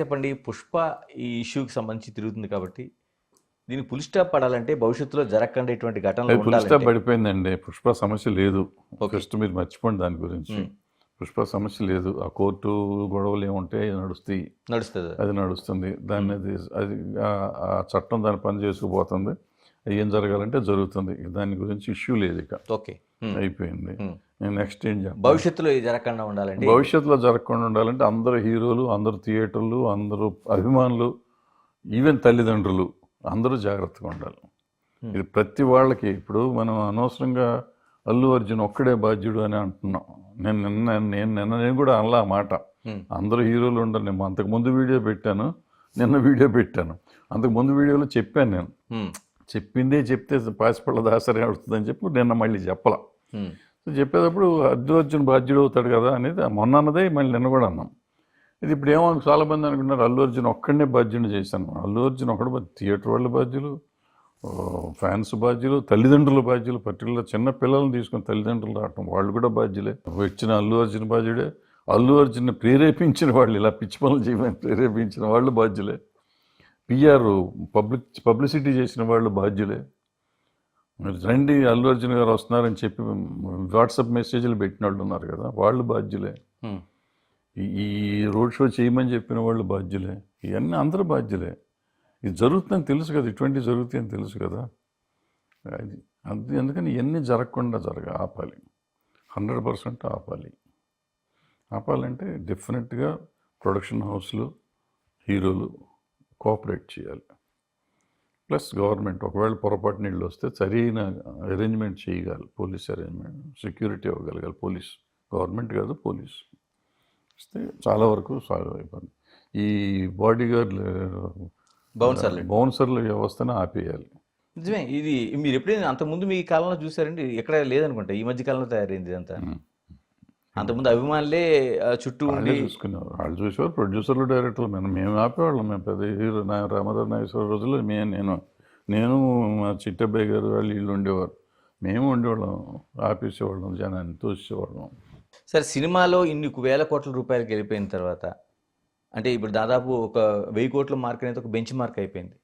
చెప్పండి. 'పుష్ప' ఈ ఇష్యూకి సంబంధించి తిరుగుతుంది కాబట్టి, దీనికి ఫుల్ స్టాప్ పడాలంటే భవిష్యత్తులో జరగకుండా ఇటువంటి ఘటనలు అది ఫుల్ స్టాప్ ఉండాలంటే పడిపోయిందండి. పుష్ప సమస్య లేదు. ఓకే. ఫస్ట్ మీరు మర్చిపోండి దాని గురించి. హ్మ్. పుష్ప సమస్య లేదు. ఆ కోర్టు గొడవలు ఏముంటాయి నడుస్తాయి. నడుస్తది. అది నడుస్తుంది. దాన్ని అది ఆ చట్టం దాని పని చేసుకుపోతుంది. ఏం జరగాలంటే జరుగుతుంది. దాని గురించి ఇష్యూ లేదు ఇక. ఓకే. హ్మ్. అయిపోయింది. హ్మ్. నేను నెక్స్ట్ ఏం చెప్పాలి? భవిష్యత్తులో ఇది జరగకుండా ఉండాలంటే భవిష్యత్తులో జరగకుండా ఉండాలంటే అందరు హీరోలు, అందరు థియేటర్లు, అందరూ అభిమానులు, ఈవెన్ తల్లిదండ్రులు అందరూ జాగ్రత్తగా ఉండాలి. ఇది ప్రతి వాళ్ళకి. ఇప్పుడు మనం అనవసరంగా అల్లు అర్జున్ ఒక్కడే బాధ్యుడు అని అంటున్నాం. నేను కూడా అనలా ఆ మాట. అందరూ హీరోలు ఉండరు. నేను అంతకుముందు వీడియో పెట్టాను, నిన్న వీడియో పెట్టాను. అంతకుముందు వీడియోలో చెప్పాను నేను. చెప్పిందే చెప్తే పాసిపళ్ళ దాసరి అవుతుందని చెప్పి నిన్న మళ్ళీ చెప్పాల. సో చెప్పేటప్పుడు అల్లు అర్జున్ బాధ్యుడు అవుతాడు కదా అనేది మొన్న అన్నదే మళ్ళీ నిన్న కూడా అన్నాం. ఇది ఇప్పుడు ఏమో చాలామంది అనుకుంటున్నారు అల్లు అర్జున్ ఒక్కడనే బాధ్యుని చేశాను. అల్లు అర్జున్ ఒక్కడు థియేటర్ వాళ్ళు బాధ్యులు, ఫ్యాన్స్ బాధ్యులు, తల్లిదండ్రుల బాధ్యులు. పర్టికులర్ చిన్న పిల్లల్ని తీసుకుని తల్లిదండ్రులు రావటం వాళ్ళు కూడా బాధ్యులే. వచ్చిన అల్లు అర్జున్ బాధ్యుడే. అల్లు అర్జున్ని ప్రేరేపించిన వాళ్ళు, ఇలా పిచ్చి పనులు చేయమని ప్రేరేపించిన వాళ్ళు బాధ్యులే. పిఆర్ పబ్లిసిటీ చేసిన వాళ్ళు బాధ్యులే. మీరు రండి అల్లు అర్జున్ గారు వస్తున్నారని చెప్పి వాట్సాప్ మెసేజ్లు పెట్టిన వాళ్ళు ఉన్నారు కదా, వాళ్ళు బాధ్యులే. ఈ రోడ్ షో చేయమని చెప్పిన వాళ్ళు బాధ్యులే. ఇవన్నీ అందరూ బాధ్యులే. ఇది జరుగుతుందని తెలుసు కదా, ఇటువంటివి జరుగుతాయని తెలుసు కదా. అది అందుకని ఇవన్నీ జరగకుండా ఆపాలి. 100% ఆపాలి. ఆపాలంటే డెఫినెట్గా ప్రొడక్షన్ హౌస్లు, హీరోలు కోఆపరేట్ చేయాలి. ప్లస్ గవర్నమెంట్ ఒకవేళ పొరపాటు నీళ్ళు వస్తే సరైన అరేంజ్మెంట్ చేయగలగాలి. పోలీస్ అరేంజ్మెంట్, సెక్యూరిటీ ఇవ్వగలగాలి. పోలీస్, గవర్నమెంట్ కాదు పోలీస్ ఇస్తే చాలా వరకు సాల్వ్ అయిపోయింది. ఈ బాడీగార్డ్ బౌన్సర్ల వ్యవస్థను ఆపేయాలి. నిజమే. ఇది మీరు ఎప్పుడైనా అంతకుముందు మీ కాలంలో చూసారండి? ఎక్కడ లేదనుకుంటా, ఈ మధ్య కాలంలో తయారైంది ఇదంతా. అంతకుముందు అభిమానులే చుట్టూ ఉండి చూసుకునేవారు. వాళ్ళు చూసేవారు, ప్రొడ్యూసర్లు, డైరెక్టర్లు. మేము ఆపేవాళ్ళం. మేము పెద్ద హీరో రామారావు నాగేశ్వర రోజుల్లో నేను మా చిట్టబ్బాయి గారు వాళ్ళు వీళ్ళు ఉండేవారు. మేము ఉండేవాళ్ళం, ఆపేసేవాళ్ళం, జనాన్ని తోసేవాళ్ళం. సరే, సినిమాలో ఇన్ని వేల కోట్ల రూపాయలకి వెళ్ళిపోయిన తర్వాత, అంటే ఇప్పుడు దాదాపు ఒక 1000 కోట్ల మార్క్ అనేది ఒక బెంచ్ మార్క్ అయిపోయింది.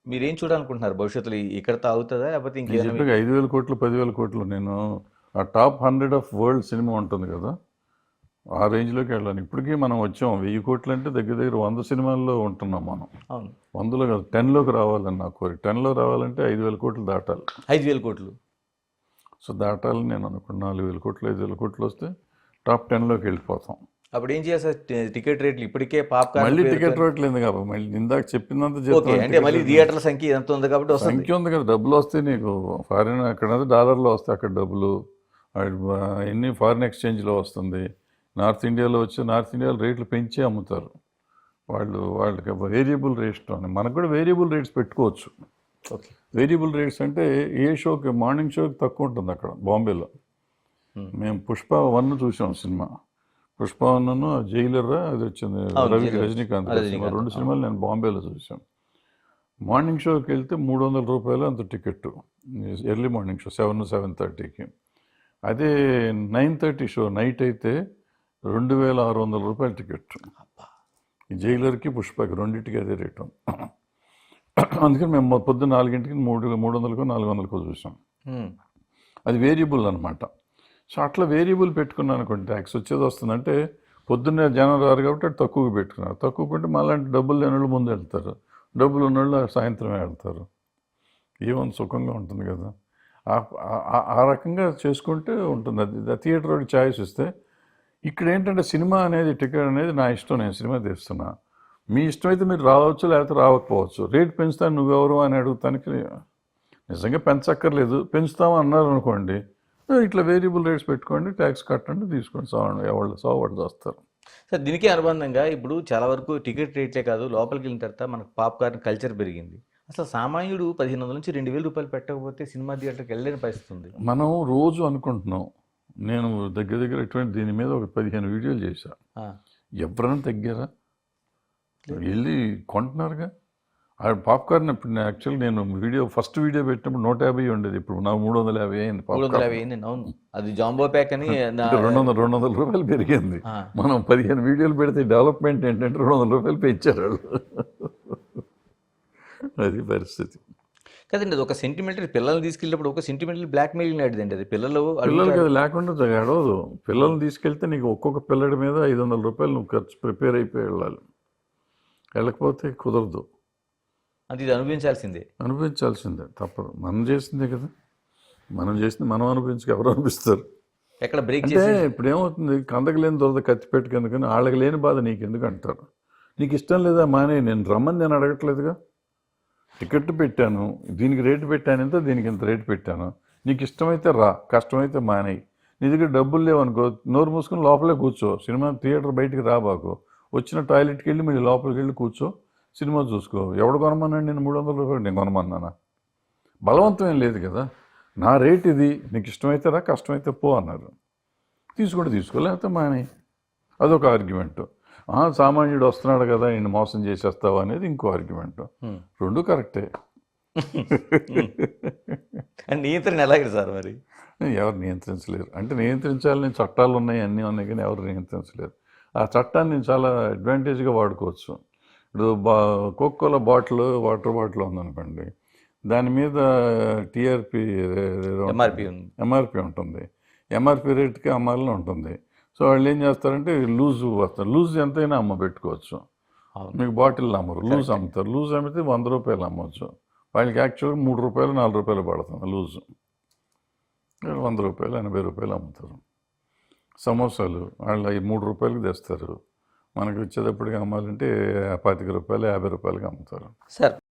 మీరేం చూడాలనుకుంటున్నారు భవిష్యత్తులో? ఇక్కడతో అవుతుందా లేకపోతే ఇంకేమైనా? 5,000 కోట్లు 10,000 కోట్లు. నేను ఆ టాప్ 100 ఆఫ్ వరల్డ్ సినిమా ఉంటుంది కదా, ఆ రేంజ్లోకి వెళ్ళాను. ఇప్పటికీ మనం వచ్చాం 1000 కోట్లు అంటే దగ్గర 100 సినిమాల్లో ఉంటున్నాం మనం. అవును, 100లో కాదు 10లోకి రావాలని నా కోరిక. 10లో రావాలంటే 5,000 కోట్లు దాటాలి. 5,000 కోట్లు. సో దాటాలని నేను అనుకున్నాను. 4,000 కోట్లు 5,000 కోట్లు వస్తే టాప్ 10లోకి వెళ్ళిపోతాం. అప్పుడు ఏం చేయాలి సార్? టికెట్ రేట్లు ఇప్పటికే మళ్ళీ టికెట్ రేట్లు లేదు కాబట్టి మళ్ళీ ఇందాక చెప్పినంత అంటే మళ్ళీ థియేటర్ల సంఖ్య ఎంత ఉంది కాబట్టి సంఖ్య ఉంది కదా, డబ్బులు వస్తాయి నీకు. ఫారిన్ అక్కడ డాలర్లో వస్తాయి, అక్కడ డబ్బులు ఎన్ని ఫారిన్ ఎక్స్చేంజ్లో వస్తుంది. నార్త్ ఇండియాలో వచ్చి నార్త్ ఇండియాలో రేట్లు పెంచి అమ్ముతారు వాళ్ళకి వేరియబుల్ రేట్స్ అని. మనకు కూడా వేరియబుల్ రేట్స్ పెట్టుకోవచ్చు. ఓకే. వేరియబుల్ రేట్స్ అంటే ఏ షోకి, మార్నింగ్ షోకి తక్కువ ఉంటుంది అక్కడ బాంబేలో. మేము పుష్ప 1 చూసాం సినిమా. పుష్ప 1 జైలర్ అది వచ్చింది, రజనీకాంత్ 2 సినిమాలు నేను బాంబేలో చూసాను. మార్నింగ్ షోకి వెళ్తే 300 రూపాయలు అంత టికెట్. ఎర్లీ మార్నింగ్ షో 7:30కి. అదే 9:30 షో నైట్ అయితే 2,600 రూపాయల టికెట్. ఈ జైలర్కి పుష్పకి రెండింటికి అదే రేటు. అందుకని మేము పొద్దున్న 4ంటికి 300కో 400కో చూసాం. అది వేరియబుల్ అనమాట. సో అట్లా వేరియబుల్ పెట్టుకున్నాను అనుకోండి, ట్యాక్స్ వచ్చేది వస్తుందంటే పొద్దున్నే జనం రారు కాబట్టి అటు తక్కువగా పెట్టుకున్నారు. తక్కువ కొంటే మళ్ళీ డబ్బులు లేని వాళ్ళు ముందు వెళ్తారు, డబ్బులు ఉన్న వాళ్ళు సాయంత్రమే వెళ్తారు. ఏమన్నా సుఖంగా ఉంటుంది కదా. ఆ రకంగా చేసుకుంటే ఉంటుంది. అది థియేటర్ వాడికి ఛాయిస్ ఇస్తే. ఇక్కడ ఏంటంటే సినిమా అనేది, టికెట్ అనేది నా ఇష్టం, నేను సినిమా తీస్తున్నా. మీ ఇష్టం అయితే మీరు రావచ్చు, లేకపోతే రావకపోవచ్చు. రేట్ పెంచుతాను నువ్వెవరు అని అడుగుతానికి నిజంగా పెంచక్కర్లేదు. పెంచుతామో అన్నారు అనుకోండి, ఇట్లా వేరియబుల్ రేట్స్ పెట్టుకోండి, ట్యాక్స్ కట్టండి, తీసుకోండి, ఎవరు సావాళ్ళు వస్తారు. సార్, దీనికి అనుబంధంగా ఇప్పుడు చాలా వరకు టికెట్ రేట్లే కాదు, లోపలికి వెళ్ళిన తర్వాత మనకు పాప్కార్న్ కల్చర్ పెరిగింది. అసలు సామాన్యుడు 1,500 నుంచి 2,000 రూపాయలు పెట్టకపోతే సినిమా థియేటర్కి వెళ్ళలేని పరిస్థితి ఉంది. మనం రోజు అనుకుంటున్నాం. నేను దగ్గర ఇటువంటి దీని మీద ఒక 15 వీడియోలు చేశా. ఎవరైనా తగ్గారా? వెళ్ళి కొంటున్నారుగా. ఆ పాప్కార్న్ ఇప్పుడు యాక్చువల్లీ నేను ఫస్ట్ వీడియో పెట్టినప్పుడు 150 ఉండేది, ఇప్పుడు నాకు 350 అయింది పాప్కార్న్. 350 అయింది. అవును, అది జాంబో ప్యాక్ అని అంటే 200 రూపాయలు పెరిగింది. ఆ, మనం 15 వీడియోలు పెడితే డెవలప్మెంట్ ఏంటంటే 200 రూపాయలు పెంచారు వాళ్ళు. అది పరిస్థితి. కదండి, అది ఒక సెంటిమెంటరీ, పిల్లల్ని తీసుకెళ్ళినప్పుడు ఒక సెంటిమెంటరీ బ్లాక్ మెయిలింగ్ లాంటిదండి అది. పిల్లలు పిల్లలకి అడుగుతారు. అది లేకుండా గడవదు. పిల్లల్ని తీసుకెళ్తే నీకు ఒక్కొక్క పిల్లడి మీద 500 రూపాయలు నువ్వు ఖర్చు ప్రిపేర్ అయిపోయి వెళ్ళాలి. వెళ్ళకపోతే కుదరదు. అది ఇది అనుభవించాల్సిందే. అనుభవించాల్సిందే, తప్పదు. మనం చేసిందే కదా, మనం చేసింది మనం అనుభవించక ఎవరు అనిపిస్తారు? ఎక్కడ బ్రేక్ అంటే చేసి ఇప్పుడు ఏమవుతుంది, కందకు లేని దొరద కత్తి పెట్టుకెందుకని వాళ్ళకి లేని బాధ నీకు ఎందుకు అంటారు. నీకు ఇష్టం లేదా మానే, నేను రమ్మని నేను అడగట్లేదుగా. టికెట్ పెట్టాను, దీనికి రేటు పెట్టాను ఇంత, దీనికి ఇంత రేటు పెట్టాను. నీకు ఇష్టమైతే రా, కష్టమైతే మానేయి. నీ దగ్గర డబ్బులు లేవనుకో, నోరు మూసుకొని లోపలే కూర్చో. సినిమా థియేటర్ బయటికి రాబాకు. వచ్చిన టాయిలెట్కి వెళ్ళి మళ్ళీ లోపలికి వెళ్ళి కూర్చో, సినిమా చూసుకో. ఎవడు కొనమన్నాడు నేను 300 రూపాయలు నేను కొనమన్నానా? బలవంతం ఏం లేదు కదా. నా రేట్ ఇది, నీకు ఇష్టమైతే రా, కష్టమైతే పో అన్నారు. తీసుకుంటే తీసుకో, లేకపోతే మానే. అదొక ఆర్గ్యుమెంటు. సామాన్యుడు వస్తున్నాడు కదా, ఈయన మోసం చేసేస్తావా అనేది ఇంకో ఆర్గ్యుమెంటు. రెండు కరెక్టే. అండ్ నియంత్రణ ఎలాగే సార్ మరి? ఎవరు నియంత్రించలేరు. అంటే నియంత్రించాలని చట్టాలు ఉన్నాయి, అన్నీ ఉన్నాయి, కానీ ఎవరు నియంత్రించలేరు. ఆ చట్టాన్ని నేను చాలా అడ్వాంటేజ్గా వాడుకోవచ్చు. ఇప్పుడు కోకోకోలా బాటిల్, వాటర్ బాటిల్ ఉందనుకోండి, దాని మీద టీఆర్పీ ఎంఆర్పి ఉంది. ఎంఆర్పి ఉంటుంది. ఎంఆర్పి రేట్కి అమ్మాలని ఉంటుంది. సో వాళ్ళు ఏం చేస్తారంటే లూజ్ వస్తారు. లూజ్ ఎంతైనా పెట్టుకోవచ్చు. అవును. మీకు బాటిల్ అమ్మరు, లూజ్ అమ్ముతారు. లూజ్ అమ్మితే 100 రూపాయలు అమ్మవచ్చు. వాళ్ళకి యాక్చువల్గా 3 రూపాయలు 4 రూపాయలు పడుతుంది లూజు. 100 రూపాయలు 80 రూపాయలు అమ్ముతారు. సమోసాలు వాళ్ళు 3 రూపాయలకి తెస్తారు. మనకి వచ్చేటప్పటికి అమ్మాలంటే 25 రూపాయలు 50 రూపాయలకి అమ్ముతారు. సార్